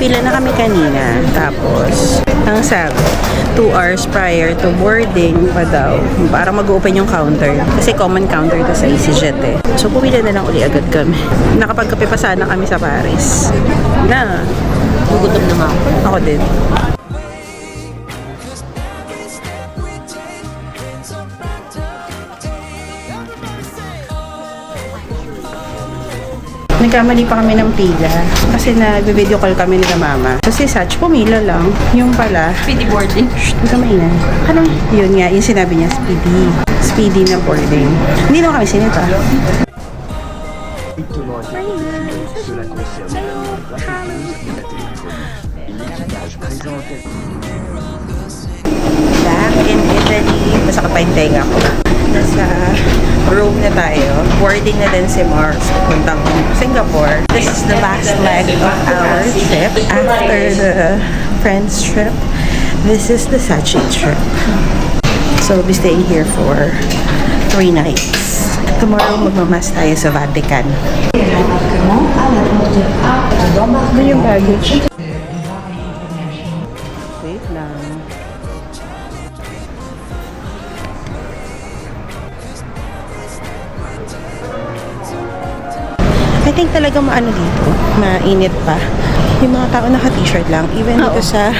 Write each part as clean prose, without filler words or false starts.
Nakapila na kami kanina. Tapos, ang sabi, 2 hours prior to boarding pa daw. Para mag-open yung counter. Kasi common counter to sa EasyJet eh. So, pumila na lang uli agad kami. Nakapagkape pa sana kami sa Paris. Na. Gugutom na nga ako. Ako din. Nagkamali pa kami ng pila kasi nag-video call kami nila mama. So si Sach, pumila lang. Yung pala, Speedy boarding. hindi ka mainan. Ano? Yun nga, yung sinabi niya, speedy. Speedy na boarding. Hindi naman kami sinita. Back in Italy. Basta kapahintay nga ako. Nasa room na tayo. Boarding na din si Mars. Puntang Singapore. This is the last leg of our trip. After the friends trip, this is the Sachi trip. So we'll be staying here for 3 nights. Tomorrow magmamas tayo sa Vatican. Ano yung baggage? Wait lang. I think talaga maano dito, mainit pa. Yung mga tao naka-t-shirt lang, even dito sa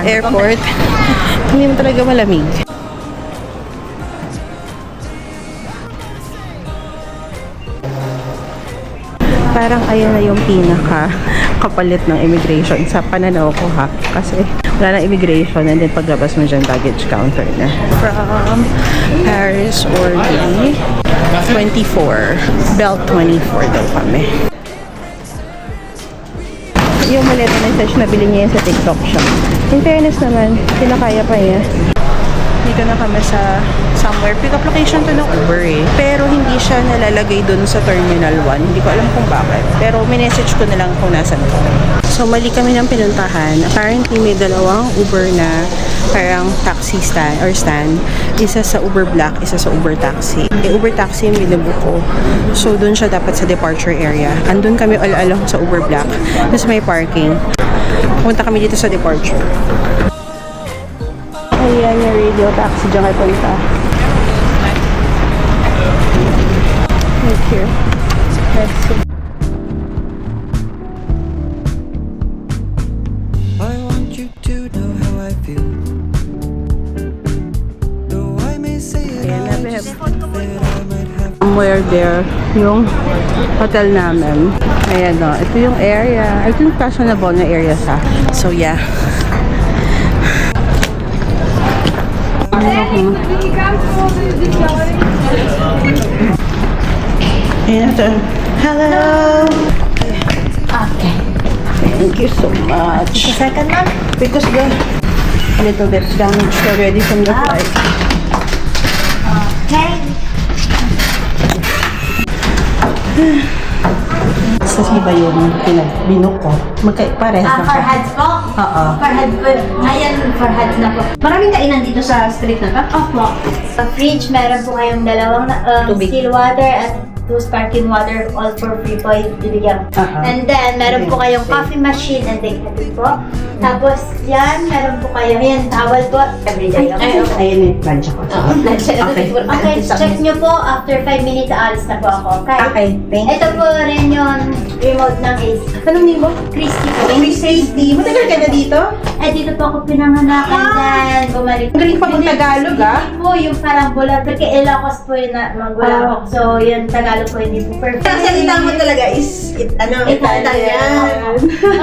airport, hindi mo talaga malamig. Parang ayan na yung pinaka kapalit ng immigration sa pananaw ko ha. Kasi wala na immigration and then paglabas mo dyan baggage counter na. From Paris Orly 24. Belt 24 daw kami. Yung maleta na search na bili niya yan sa TikTok shop. In fairness naman, kinakaya pa niya. Dito na kami sa somewhere. Pick up location to ng Uber eh. Pero hindi siya nalalagay dun sa Terminal 1. Hindi ko alam kung bakit. Pero minessage ko na lang kung nasan ko. So mali kami ng pinuntahan. Apparently may dalawang Uber na parang taxi stand or stand. Isa sa Uber Black, isa sa Uber Taxi. Uber Taxi yung binabook ko. So dun siya dapat sa departure area. Andun kami all-along sa Uber Black. Tapos may parking. Punta kami dito sa departure. Ayan yung radio taxi dyan kayo punta. Right here. Let's see. I want you to know how I feel. Though I may say it, Ayan na, I babe. just think that I might have. Somewhere there, yung hotel namin. Ayan o. Ito yung area. I think fashionable na area sa. So yeah. Ayan ito. Hello! Okay. Thank you so much. Second one? Because the little bit damaged already from the flight. Okay. Sa iba yung pinag-binok ko. Pares lang For siya. heads po? Oo. For heads po. Ngayon, for heads na po. Maraming kainan dito sa street na to? Opo. Sa fridge, meron po kayong dalawang still water at 2 sparkling water, all for free po ibigyan. And then, meron po kayong coffee machine and dignity po. Tapos, yan, meron po kayo. Yan, towel po. Everyday. Okay. Ayun yung lunch ako. Okay, check nyo po. After 5 minutes, aalis na po ako. Okay, thank you. Ito po rin yung remote ng AC. Anong name mo? Christy po. Safety. Matagal ka na dito? Dito po ako pinanganakan dyan. Bumalik. Ang galing pa mag-Tagalog, ah. Hindi po, yung parang bulag. Porque Ilocos po yun na mag-Bulacok. So, yung Tagalog po hindi po perfect. Ang salita mo talaga is Italian.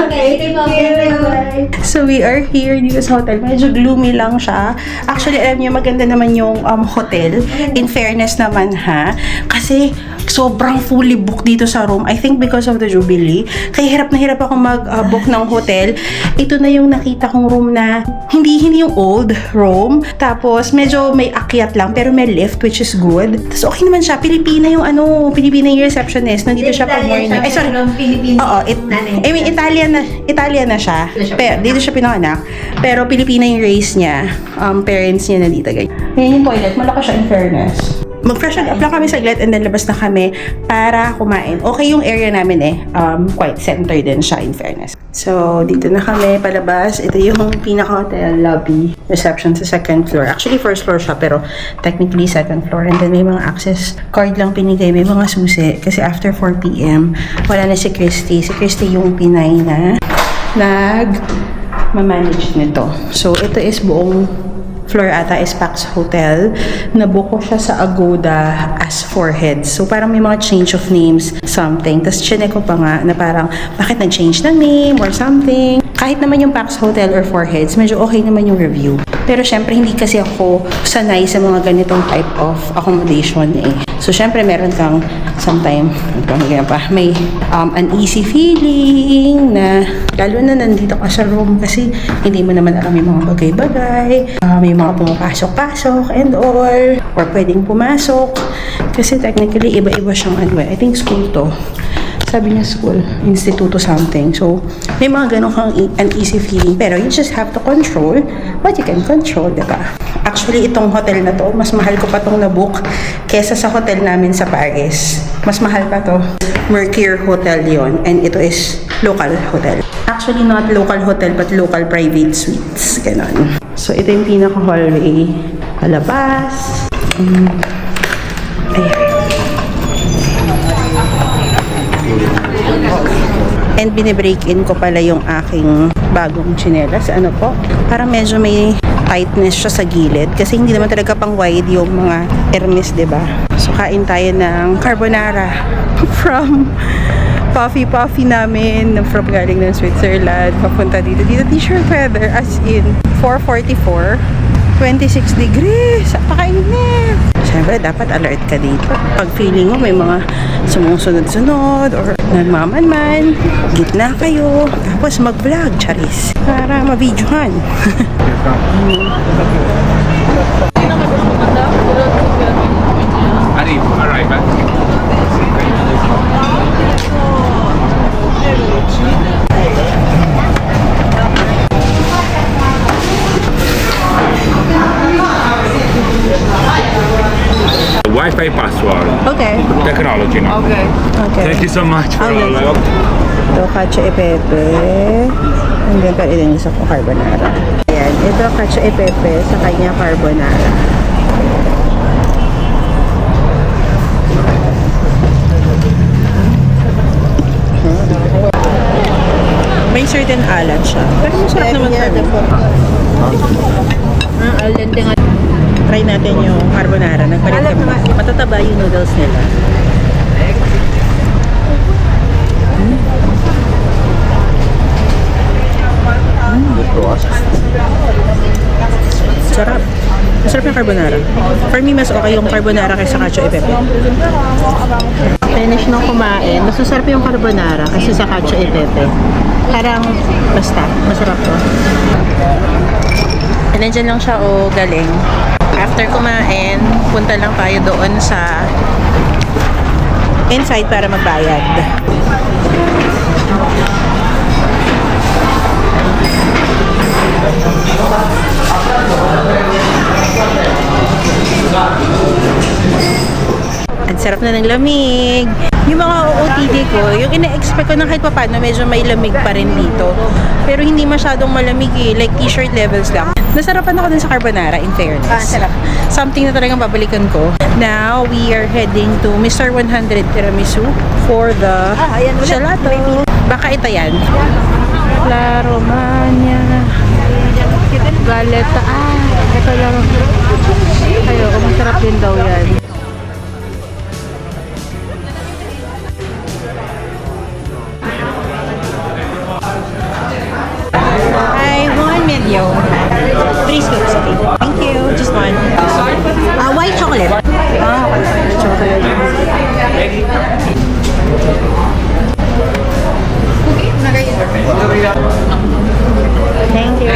Okay, sige po. Bye. So we are here dito sa hotel. Medyo gloomy lang siya. Actually, alam niyo, maganda naman yung hotel. In fairness naman ha. Kasi sobrang fully booked dito sa room. I think because of the Jubilee. Kaya hirap na hirap ako mag-book ng hotel. Ito na yung nakita kong room na hindi yung old room. Tapos medyo may akyat lang pero may lift which is good. Tapos okay naman siya. Pilipina yung Pilipina yung receptionist. Nandito siya pag morning. Ay, sorry. Oo, I mean, Italian na siya. Pero dito siya pinanganak. Pero Pilipina yung race niya. Parents niya nandito. Ngayon yung toilet. Malaki siya in fairness. Mag-freshen up lang kami saglit and then labas na kami para kumain. Okay yung area namin eh. Quite center din siya in fairness. So, dito na kami, palabas. Ito yung pinaka-hotel lobby. Reception sa second floor. Actually, first floor siya, pero technically second floor. And then may mga access card lang pinigay. May mga susi. Kasi after 4 p.m., wala na si Christy. Si Christy yung Pinay na nag-manage nito. So, ito is buong floor ata is Pax Hotel. Nabook ko siya sa Agoda as 4 heads. So, parang may mga change of names, something. Tapos, chinek ko pa nga na parang, bakit nag-change ng name or something. Kahit naman yung Pax Hotel or 4 heads, medyo okay naman yung review. Pero, syempre, hindi kasi ako sanay sa mga ganitong type of accommodation eh. So, syempre, meron kang sometime, may uneasy feeling na, lalo na nandito ka sa room kasi hindi mo naman alam yung mga bagay-bagay. May mga pumapasok-pasok and all. Or pwedeng pumasok. Kasi technically, iba-iba siyang ano eh. I think school to. Sabi niya school, instituto something. So, may mga ganun kang uneasy feeling. Pero you just have to control what you can control, diba? Actually, itong hotel na to, mas mahal ko pa tong nabook kesa sa hotel namin sa Paris. Mas mahal pa to. Mercure Hotel yon, and ito is local hotel. Actually, not local hotel, but local private suites. Ganon. So, ito yung pinaka-hallway. Palabas. Ayan. And binibreak-in ko pala yung aking bagong tsinelas. Ano po? Parang medyo may tightness siya sa gilid. Kasi hindi naman talaga pang wide yung mga Hermes, diba? So, kain tayo ng carbonara from Puffy namin. From galing ng Switzerland. Papunta dito. Dito t-shirt weather. As in, 4:44. 26 degrees. Napakainit. Siyempre, dapat alert ka dito. Pag feeling mo may mga sumusunod-sunod or nagmamanman, gitna kayo. Tapos mag-vlog, charis. Para ma-videohan. Arriva. Wi-Fi password. Okay. Technology now. Okay. Thank you so much for all the help. Ito, cacio e pepe. And then, pwede din isa ko carbonara. Ayan. Ito, cacio e pepe sa kanya carbonara. May certain alat siya. Pero masarap naman sa amin. Alat din. Try natin yung carbonara. Nagpalit kami. Matataba yung noodles nila. Sarap. Masarap yung carbonara. For me, mas okay yung carbonara kaysa cacio e pepe. Finish nung kumain. Mas masarap yung carbonara kaysa sa cacio e pepe. Parang basta. Masarap to. And nandiyan lang siya o galing. After kumain, punta lang tayo doon sa inside para magbayad. Ang sarap na ng lamig. Yung mga OOTD ko, yung ina-expect ko na kahit paano medyo may lamig pa rin dito. Pero hindi masyadong malamig eh. Like t-shirt levels lang. Nasarapan ako dun sa carbonara, in fairness. Sarap. Something na talagang babalikan ko. Now, we are heading to Mr. 100 Tiramisu for the gelato. Baka ito yan. La Romagna. Galeta. Ito lang. Ayo, masarap din daw yan. I want medium. 3 scoops, okay. Thank you. Just one. White chocolate. Chocolate. Thank you.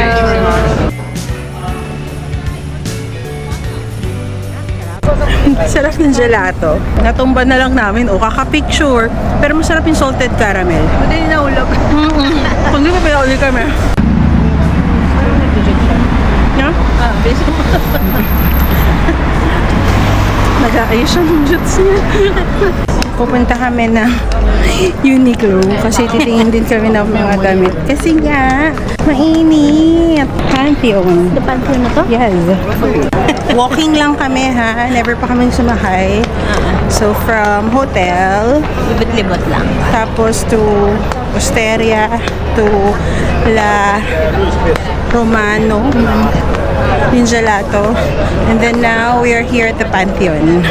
Sarap ng gelato. Natumba na lang namin. O, kaka-picture. Pero masarap yung salted caramel. Madali na ulog. Kung di pa pala ulit kami. Yeah? Basic. Nag-aayos siya ng jutes niya. pupunta kami ng Uniqlo kasi titingin din kami ng mga damit. Kasi nga, mainit. Pantheon. The Pantheon na to? Yes. Walking lang kami ha. Never pa kami sumakay. So from hotel, Libot-libot lang. tapos to Osteria, to La Romano, yung gelato. And then now, we are here at the Pantheon.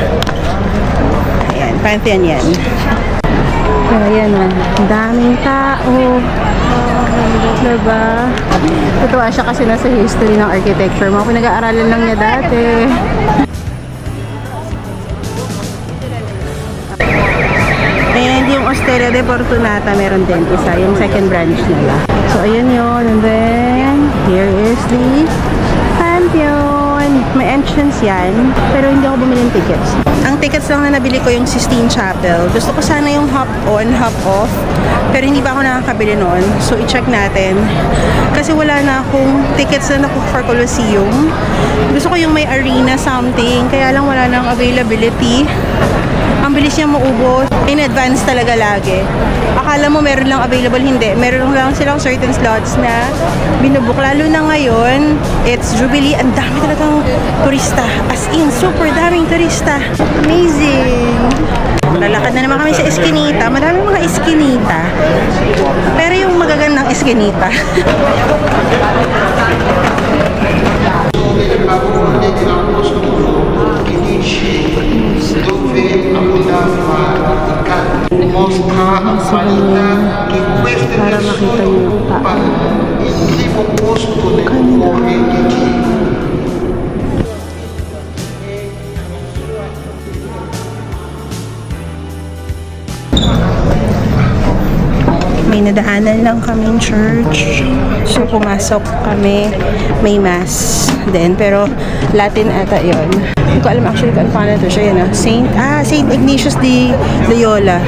Ayan, Pantheon yan. Ayan o, ang daming tao. Diba? Totoo siya kasi nasa history ng architecture. Mga pinag-aaralan lang niya dati. And yung Osteria de Fortunata, meron din isa, yung second branch nila. So, ayan yun. And then, here is the Pantheon. May entrance yan, pero hindi ako bumili ng tickets. Ang tickets lang na nabili ko yung Sistine Chapel. Gusto ko sana yung hop on, hop off, pero hindi pa ako nakakabili noon. So, i-check natin. Kasi wala na akong tickets na naku for Colosseum. Gusto ko yung may arena something, kaya lang wala nang availability. Ang bilis niya maubos. In advance talaga lagi. Akala mo meron lang available, hindi. Meron lang silang certain slots na binubuk. Lalo na ngayon, it's Jubilee. Ang dami talagang turista. As in, super daming turista. Amazing! Lalakad na naman kami sa Eskinita. Madaming mga Eskinita. Pero yung magagandang Eskinita. dove abbondava il mostra a qualità che queste persone occupano il primo posto nel cuore di Dio. May nadaanan lang kaming church. So, pumasok kami. May mass din. Pero, Latin ata yun. Hindi ko alam actually kung paano ito siya. Yan, Saint Ignatius de Loyola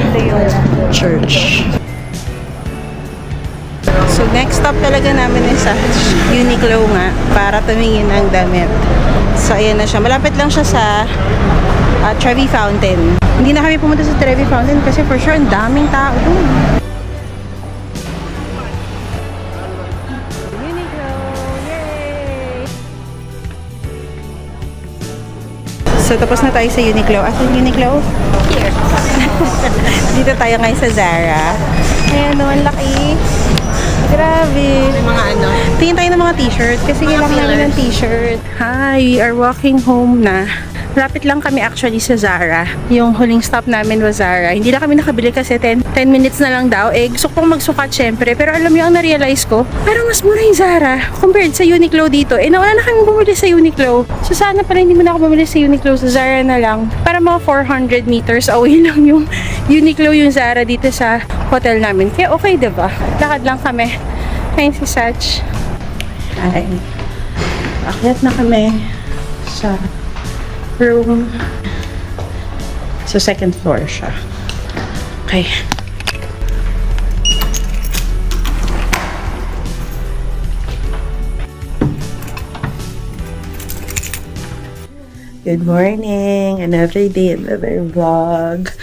Church. So, next stop talaga namin is sa Uniqlo nga para tumingin ng damit. So, ayan na siya. Malapit lang siya sa Trevi Fountain. Hindi na kami pumunta sa Trevi Fountain kasi for sure ang daming tao doon. So, tapos na tayo sa Uniqlo. Asan Uniqlo? Here. Dito tayo ngayon sa Zara. Ayan, no, ang laki. Grabe. Mga ano? Tingin tayo ng mga t-shirt kasi kailangan namin ng t-shirt. Hi, we are walking home na. Lapit lang kami actually sa Zara. Yung huling stop namin was Zara. Hindi na kami nakabili kasi 10 minutes na lang daw. Gusto kong magsukat syempre. Pero alam niyo, ang na-realize ko, parang mas mura yung Zara compared sa Uniqlo dito. Nauna na kami bumili sa Uniqlo. So sana pala hindi mo na ako bumili sa Uniqlo. Sa Zara na lang. Para mga 400 meters away lang yung Uniqlo, yung Zara dito sa hotel namin. Kaya okay, diba? Lakad lang kami. Ayun si Sach. Ay. Akyat na kami sa room. So, second floor siya. Okay. Good morning! Another day, another vlog.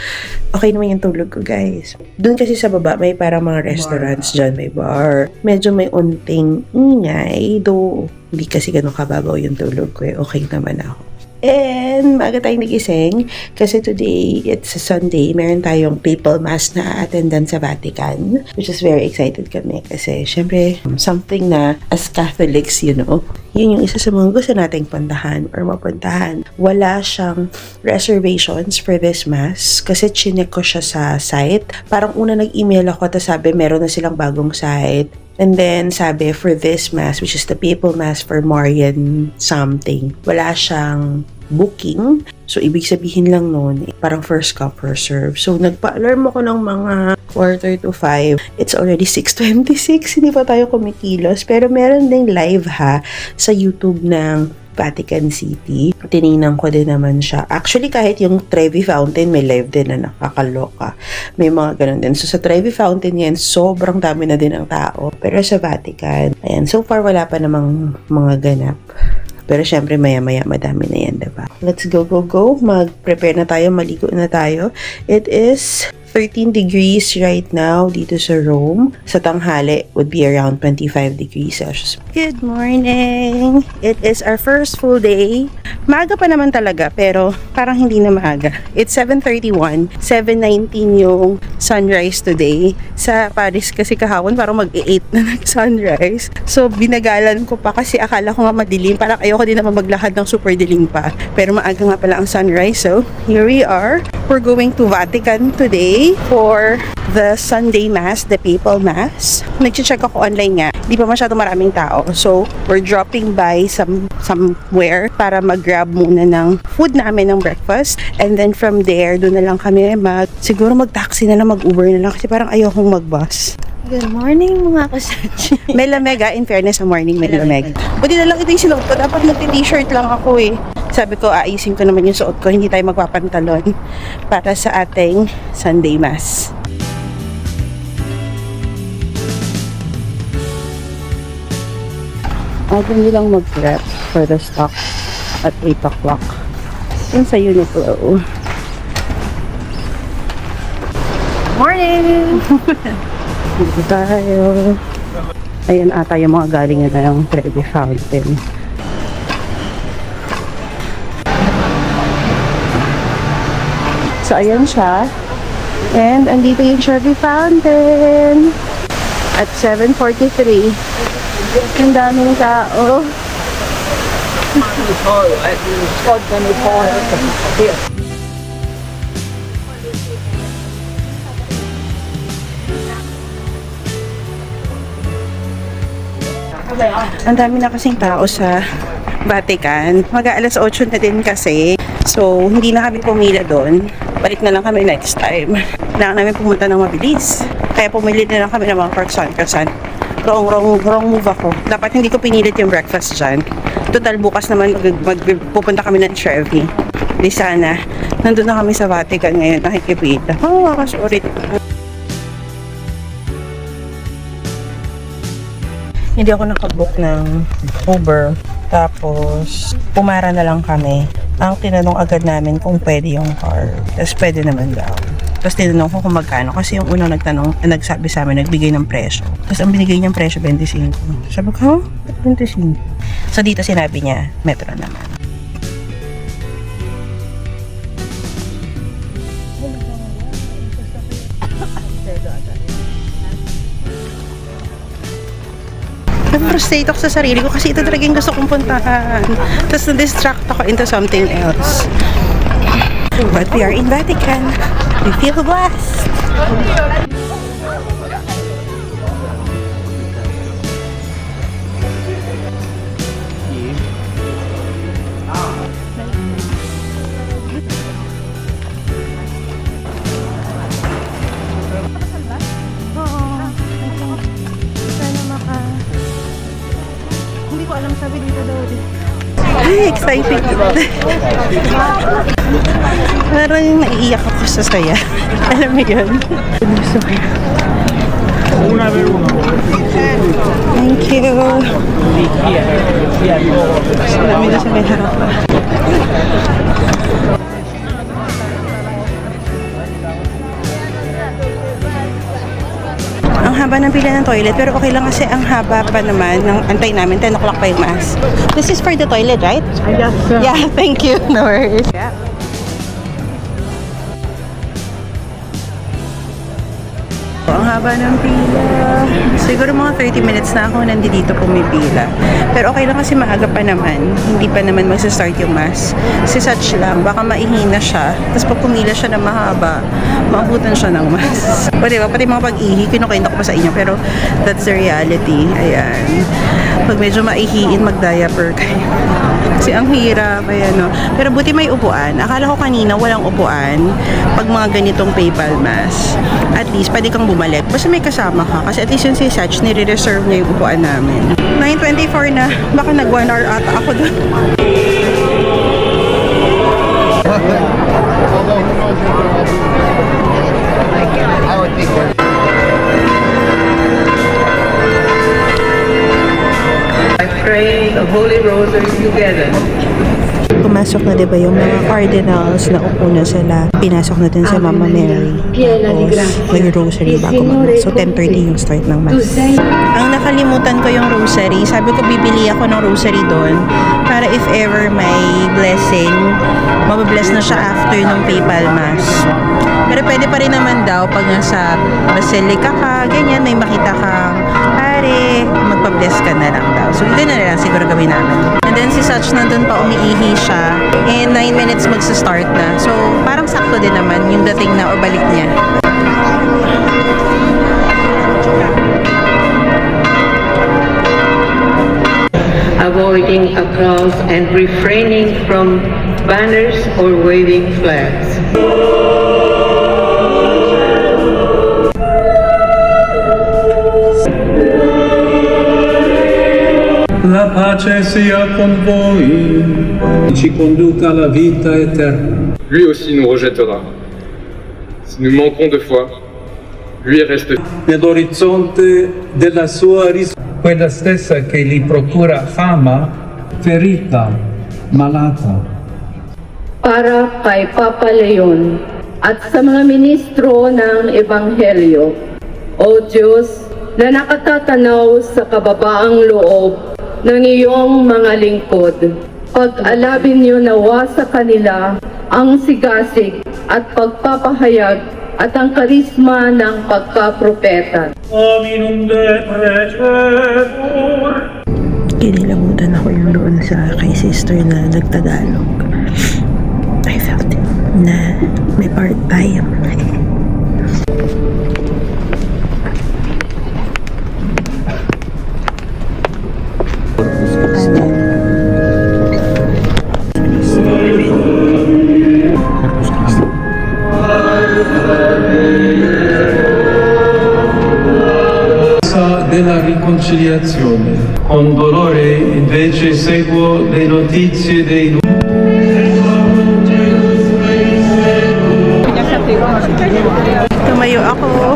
Okay naman yung tulog ko, guys. Doon kasi sa baba, may parang mga restaurants dyan, may bar. Medyo may unting ingay, though hindi kasi ganun kababaw yung tulog ko. Okay naman ako. And maaga tayong nagising kasi today, it's a Sunday. Meron tayong papal mass na attendan sa Vatican, which is very excited kami kasi syempre, something na as Catholics, you know, yun yung isa sa mga gusto nating puntahan or mapuntahan. Wala siyang reservations for this mass kasi chinek ko siya sa site. Parang una nag-email ako tapos sabi meron na silang bagong site. And then, sabi, for this mass, which is the papal mass for Marian something, wala siyang booking. So, ibig sabihin lang nun, parang first come, first serve. So, nagpa-alarm ako ng mga 4:45. It's already 6:26. Hindi pa tayo kumikilos. Pero meron ding live ha sa YouTube ng Vatican City. Tinignan ko din naman siya. Actually, kahit yung Trevi Fountain, may live din na nakakaloka. May mga ganun din. So, sa Trevi Fountain yan, sobrang dami na din ang tao. Pero sa Vatican, ayan, so far wala pa namang mga ganap. Pero syempre maya-maya madami na yan, diba? Let's go. Mag-prepare na tayo, maligo na tayo. It is 13 degrees right now dito sa Rome. Sa tanghali would be around 25 degrees Celsius. Good morning! It is our first full day. Maaga pa naman talaga, pero parang hindi na maaga. It's 7:31, 7:19 yung sunrise today. Sa Paris kasi kahapon parang mag-8 na nag-sunrise. So binagalan ko pa kasi akala ko nga madilim. Parang ayoko din naman maglakad ng super dilim pa. Pero maaga nga pala ang sunrise. So here we are. We're going to Vatican today for the Sunday Mass, the Papal Mass. Nag-check ako online nga. Di pa masyado maraming tao. So, we're dropping by somewhere para mag-grab muna ng food namin ng breakfast. And then from there, doon na lang kami siguro mag-taxi na lang, mag-Uber na lang kasi parang ayokong mag-bus. Good morning mga kasatsi. May lamig in fairness sa morning, may lamig. Buti na lang ito yung sinuot ko. Dapat magti-t-shirt lang ako eh. Sabi ko, ayusin ko naman yung suot ko. Hindi tayo magpapantalon para sa ating Sunday Mass. Ako nilang mag-prep for the stock at 8 o'clock. Yung sa Uniqlo. Morning! Dito tayo. Ayan ata yung mga galing na ng Trevi Fountain. So, ayan siya. And, andito yung Trevi Fountain. At 7:43. Ang daming tao. Ang dami na kasing tao sa Vatican. Mag-aalas 8 na din kasi. So, hindi na kami pumila doon. Balik na lang kami next time. Kailangan namin pumunta ng mabilis. Kaya pumili na lang kami ng mga croissant. Wrong move ako. Dapat hindi ko pinilit yung breakfast dyan. Total, bukas naman pupunta kami ng Trevi. Di sana. Nandun na kami sa Vatican ngayon. Nakikipita. Sorry. Hindi ako nakabook ng Uber. Tapos, pumara na lang kami. Ang tinanong agad namin kung pwede yung car. Tapos pwede naman daw. Tapos tinanong ko kung magkano. Kasi yung unang nagsabi sa amin, nagbigay ng presyo. Tapos ang binigay niyang presyo, 25. Sabi ko, 25. So dito sinabi niya, metro naman. Na-frustrate ako sa sarili ko kasi ito talaga yung gusto kong puntahan. Tapos na-distract ako into something else. But we are in Vatican. We feel blessed. Hindi ko alam, sabi dito daw. Ay, excited. Parang naiiyak ako sa saya. Alam mo yun? Gusto ko yun. Thank you. Sabi na sa may harap pa. Ang haba ng pila ng toilet, pero okay lang kasi ang haba pa naman ng antay namin. 10 o'clock pa yung mass. This is for the toilet, right? Yes, sir. Yeah, thank you. No worries. Yeah. Ang haba ng pila. Siguro mga 30 minutes na ako nandito pumipila. Pero okay lang kasi maaga pa naman. Hindi pa naman magsa-start yung mass. Si Satch lang, baka maihina siya. Tapos pag pumila siya na mahaba, maabutan siya ng mass. O diba, pati mga pag-ihi, kinukwento ko pa sa inyo. Pero that's the reality. Ayan. Pag medyo maihiin, mag-diaper kayo. Kasi ang hirap, ayan no. Pero buti may upuan. Akala ko kanina walang upuan pag mga ganitong PayPal mass. At least, pwede kang bumalik. Basta may kasama ka. Kasi at least yung si Satch, nire-reserve niya yung upuan namin. 9:24 na. Baka nag 1 hour ata ako doon. I pray of Holy Rosary together. Pumasok na diba yung mga cardinals na upo na sila. Pinasok na din si Mama Mary. Tapos nag-rosary bago mag-mass. So 10:30 yung start ng mass. Ang nakalimutan ko yung rosary. Sabi ko bibili ako ng rosary doon para if ever may blessing, mababless na siya after ng papal mass. Pero pwede pa rin naman daw pag nasa basilica ka, ganyan, may makita kang pare, magpa-bless ka na lang daw. So, ito na lang siguro gawin namin. And then, si Sach nandun pa, umiihi siya. And 9 minutes magsa-start na. So, parang sakto din naman yung dating na o balik niya. Avoiding applause and refraining from banners or waving flags. La pace sia con voi, ci conduca alla vita eterna. Lui aussi nous rejettera. Si nous manquons de foi, lui reste Nell'orizzonte della sua quella stessa che gli procura fama, ferita, malata. Para kay Papa Leon at sa mga ministro ng Ebanghelyo, O Diyos, na nakatatanaw sa kababaang loob ng iyong mga lingkod, pag-alabin niyo nawa sa kanila ang sigasig at pagpapahayag at ang karisma ng pagkapropeta. Kinilamutan ako yung doon sa kay sister na nagtagalog. I felt it na may part-time. Della riconciliazione. Con dolore invece seguo le notizie dei Tumayo ako.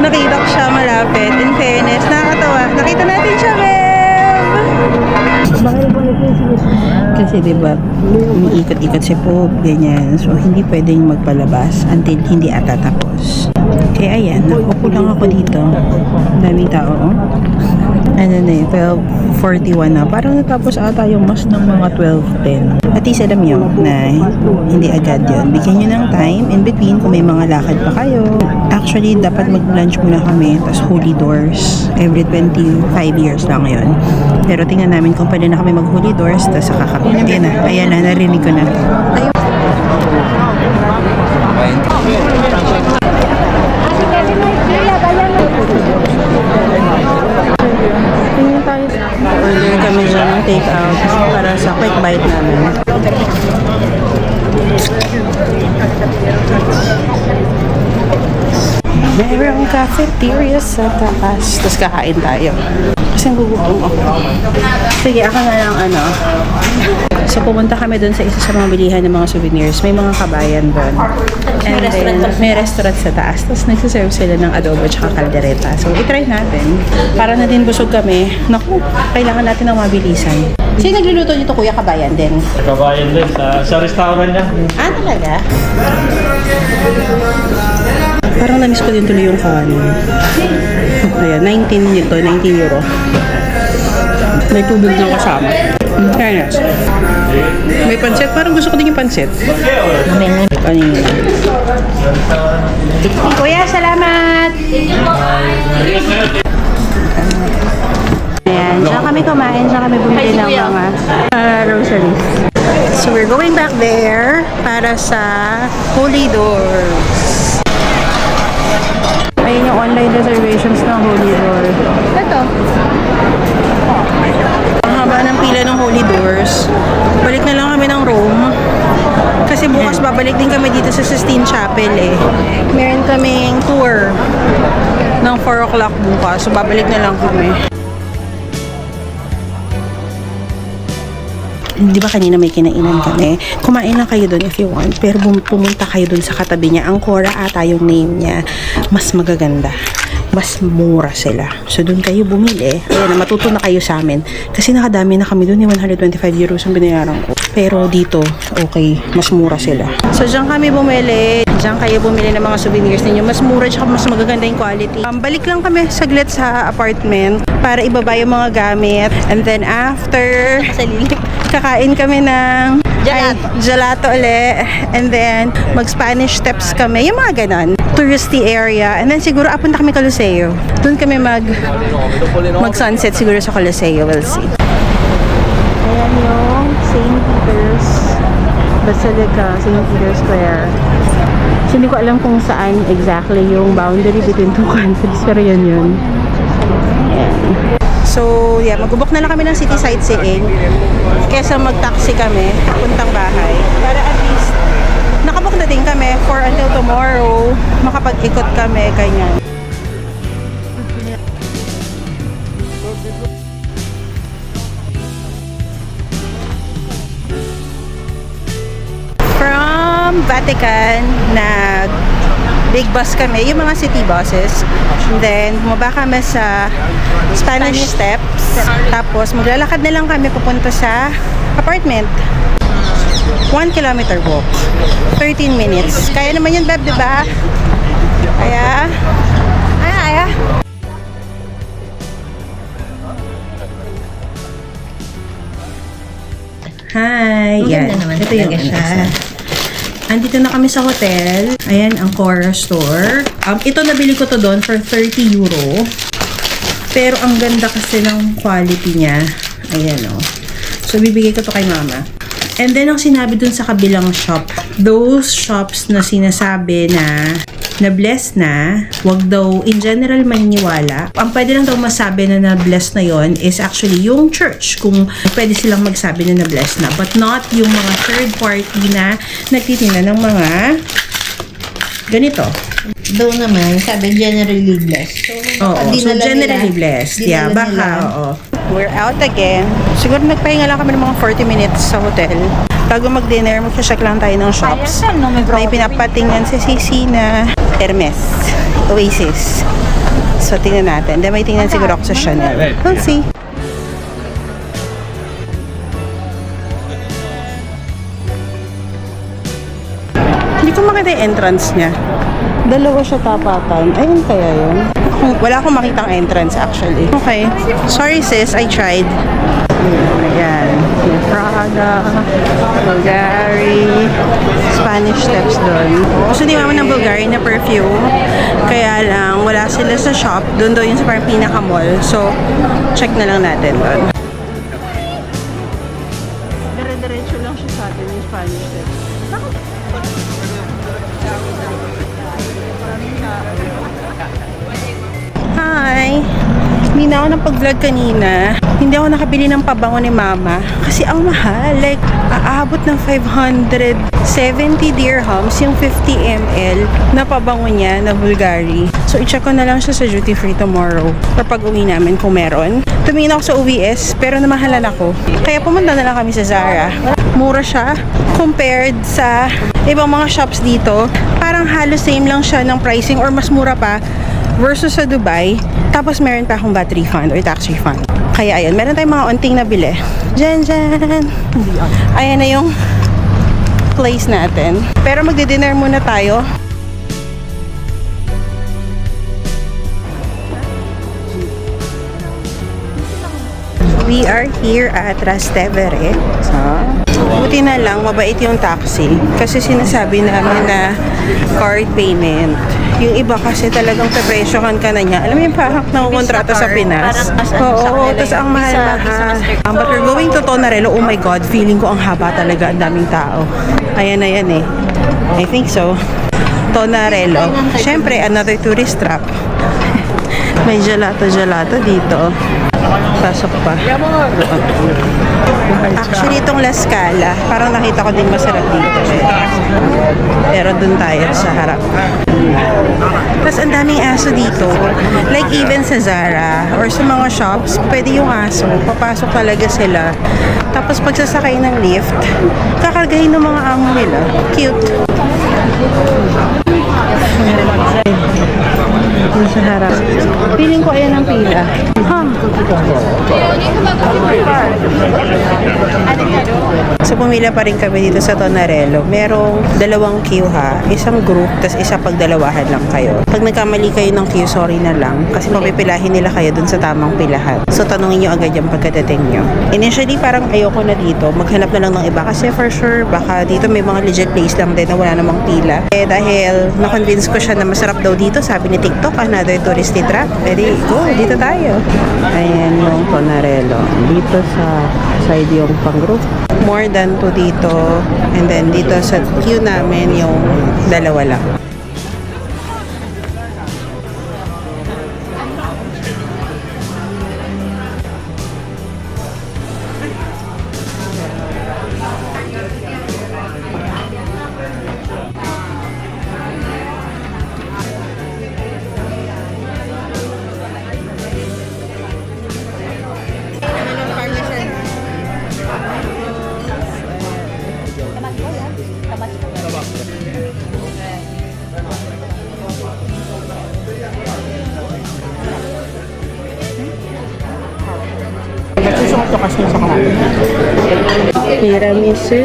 Nakita ko siya malapit. In fairness, nakakatawa. Nakita natin siya, Bev! Kasi diba, umiikot-ikot si Pope, ganyan. So, hindi pwedeng magpalabas until hindi ata tapos. Kaya ayan, nakupo lang ako dito. Daming tao, oh. Ano na eh, 12:41 na. Parang natapos ata yung mas ng mga 12:10. At least alam nyo na hindi agad yun. Bigyan nyo ng time in between kung may mga lakad pa kayo. Actually, dapat mag-lunch muna kami. Tapos Holy Doors. Every 25 years lang yun. Pero tingnan namin kung pwede na kami mag-Holy Doors. Tapos kakakapit. Ayan na, narinig ko na. Order kami siya ng take-out para sa quick bite namin. Merong cafeteria sa taas. Tapos kakain tayo. Kasi gugutom ako. Sige, ako na lang ano. So, pumunta kami doon sa isa sa mga bilihan ng mga souvenirs. May mga kabayan doon. And then, may restaurant sa taas. Tapos, nagsiserve sila ng adobo at caldereta. So, itry natin. Para na din busog kami. Naku, kailangan natin ng mabilisan. Sino nagluluto nito, Kuya? Kabayan din? Kabayan din, sa restaurant niya. Ah, talaga? Parang na-miss ko din tuloy yung kanin. Ayan, 19 nito, 19 euro. May tubig na kasama. Fairness. May pansit. Parang gusto ko din yung pansit. Kanina. Kuya, salamat! Ayan, dyan kami kumain, dyan kami bumili ng mga rosaries. So we're going back there para sa Holy Doors. Ayun yung online reservations ng Holy Doors. Ito. Ang haba ng pila ng Holy Doors. Balik na lang kami ng Rome. Kasi Kasi bukas babalik din kami dito sa Sistine Chapel eh. Meron kaming tour ng 4 o'clock bukas. So babalik na lang kami. Di ba kanina may kinainan kami? Kumain lang kayo doon if you want. Pero pumunta kayo doon sa katabi niya. Angkora ata yung name niya. Mas magaganda. Mas mura sila. So, doon kayo bumili. Ayan, matuto na kayo sa amin. Kasi nakadami na kami doon. 125 euros ang binayaran ko. Pero dito, okay. Mas mura sila. So, dyan kami bumili. Dyan kayo bumili ng mga souvenirs ninyo. Mas mura at mas magaganda yung quality. Balik lang kami saglit sa apartment para ibaba yung mga gamit. And then after, kakain kami ng gelato ulit. And then, mag-Spanish steps kami. Yung mga ganon. Touristy area. And then siguro, apunta kami Coliseo. Doon kami mag-sunset siguro sa Coliseo. We'll see. Ayan yung St. Peter's Basilica, St. Peter's Square. So, hindi ko alam kung saan exactly yung boundary between two countries. Pero yun. Ayan. So, yeah, mag-book na lang kami ng city sightseeing kesa mag-taxi kami papuntang bahay. Para at least, nakabook na din kami for until tomorrow. Makapag-ikot kami, ganyan. From Vatican, big bus kami, yung mga city buses. And then, bumaba kami sa Spanish Steps. Tapos, maglalakad na lang kami papunta sa apartment. 1 kilometer walk. 13 minutes. Kaya naman yun, Beb, diba? Kaya? Kaya? Hi! Yan. Ito yung siya. Andito na kami sa hotel. Ayan, ang Cora store. Ito, nabili ko to doon for 30 euro. Pero ang ganda kasi ng quality niya. Ayan, oh. So, bibigay ko to kay mama. And then, ang sinabi dun sa kabilang shop, those shops na sinasabi na bless na, wag daw in general maniniwala. Ang pwede lang daw masabi na bless na yon is actually yung church, kung pwede silang magsabi na bless na, but not yung mga third party na nagtitingnan ng mga ganito. Doon naman, sabi generally blessed. So, generally blessed. Yeah, baka, oo. We're out again. Siguro nagpahinga lang kami ng mga 40 minutes sa hotel. Bago mag-dinner, mag-check lang tayo ng shops. May pinapatingnan si Sisi na Hermes, Oasis. So, tingnan natin. Then may tingnan siguro ako sa Chanel. We'll see. Hindi ko makita yung entrance niya. Dalawa siya tapatan. Ayun kaya yun. Wala akong makitang entrance actually. Okay. Sorry sis, I tried. Ayan. Yung Prada, Bulgari, Spanish Steps doon. Gusto ni mama ng Bulgari na perfume. Kaya lang, wala sila sa shop. Doon daw yun sa parang pinaka-mall. So, check na lang natin doon. Dire-diretso lang siya sa atin yung Spanish Steps. Hi! Hindi na ako napag-vlog kanina. Hindi ako nakabili ng pabango ni mama. Kasi ang mahal. Like, aabot ng 570 dirhams yung 50 ml na pabango niya na Bulgari. So, i-check ko na lang siya sa duty free tomorrow. Or pag uwi namin kung meron. Tumingin ako sa OVS, pero namahalan ako. Kaya pumunta na lang kami sa Zara. Mura siya compared sa ibang mga shops dito. Parang halos same lang siya ng pricing or mas mura pa versus sa Dubai. Tapos meron pa akong VAT refund or tax refund. Kaya ayun, meron tayong mga onting nabili. Dyan. Ayan na yung place natin. Pero magdi-dinner muna tayo. We are here at Trastevere. Buti na lang, mabait yung taxi. Kasi sinasabi namin na card payment. Yung iba kasi talagang pepresyohan ka na niya. Alam mo yung parang nakukontrata sa Pinas. Oo, tapos ang mahal-mahal. But we're going to Tonarello. Oh my God, feeling ko ang haba talaga. Ang daming tao. Ayan na yan eh. I think so. Tonarello. Siyempre, another tourist trap. May gelato dito. Pasok pa. Actually, itong La Scala, parang nakita ko din masarap dito. Pero dun tayo sa harap. Tapos ang daming aso dito. Like even sa Zara or sa mga shops, pwede yung aso. Papasok talaga sila. Tapos pagsasakay ng lift, kakargahin ng mga amo nila. Cute. Dun sa harap. Feeling ko ayan ang pila. So pumila pa rin kami dito sa Tonarello. Merong dalawang queue ha. Isang group, tas isa pagdalawahan lang kayo. Pag nagkamali kayo ng queue, sorry na lang. Kasi papipilahin nila kayo dun sa tamang pilahan. So tanungin nyo agad yung pagkadating nyo. Initially parang ayoko na dito. Maghanap na lang ng iba. Kasi for sure, baka dito may mga legit place lang din na wala namang pila. Eh dahil na-convince ko siya na masarap daw dito, sabi ni TikTok, another touristy trap. Ready? Go! Dito tayo. Ayan yung Tonarello. Dito sa side yung pang-group. More than 2 dito. And then dito sa queue namin yung dalawa lang. Tiramisu.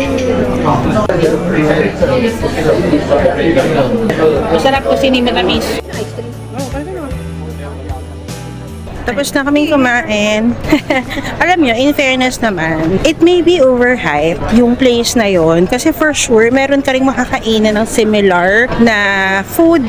Masarap ko sinimatamis. Tapos na kaming kumain. Alam nyo, in fairness naman, it may be overhyped yung place na yon kasi for sure, meron ka rin makakainan ng similar na food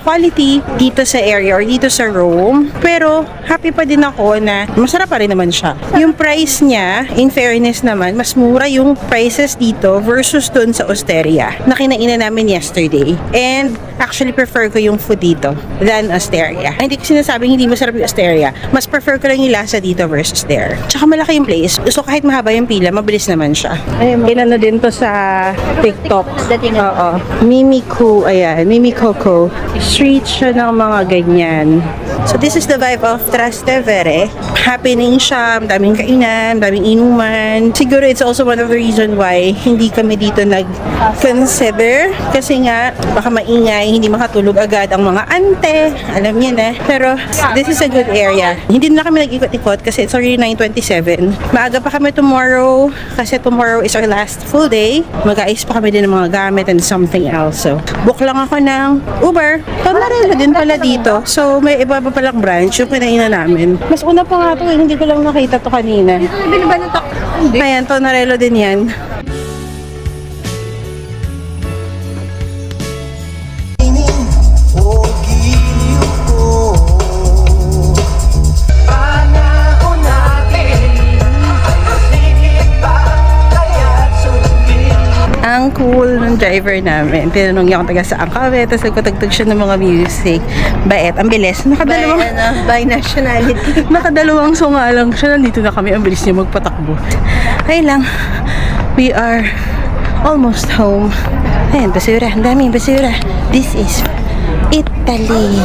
quality dito sa area or dito sa Rome. Pero, happy pa din ako na masarap pa rin naman siya. Yung price niya, in fairness naman, mas mura yung prices dito versus dun sa Osteria na kinainan namin yesterday. And, actually prefer ko yung food dito than Osteria. Hindi ko sinasabing hindi masarap yung Osteria. Mas prefer ko lang yung lasa dito versus there. Tsaka malaki yung place. So kahit mahaba yung pila, mabilis naman siya. Ayun, inano din to sa TikTok. Oo. Mimiko, ayan. Mimikoko. Street siya ng mga ganyan. So this is the vibe of Trastevere. Happening siya, daming kainan, daming inuman. Siguro it's also one of the reason why hindi kami dito nag-consider. Kasi nga, baka maingay, hindi makatulog agad ang mga ante. Alam niyo na. Pero this is a good area. Hindi na kami nag-ikot-ikot kasi it's already 9:27. Maaga pa kami tomorrow kasi tomorrow is our last full day. Mag-aayos pa kami din ng mga gamit and something else. So, book lang ako ng Uber. Tonarello din pala dito. So, may iba pa palang branch yung kinainan namin. Mas una pa nga to, hindi ko lang nakita to kanina. Ayan, Tonarello din yan. Ang cool ng driver namin. Tinanong niya kung taga saan kami. Tapos nagpatagtag siya ng mga music. Bait. Ang bilis. By nationality. Nakadalawang sunga lang siya. Nandito na kami. Ang bilis niya magpatakbo. Ay lang. We are almost home. Ayan, basura. Ang daming basura. This is Italy.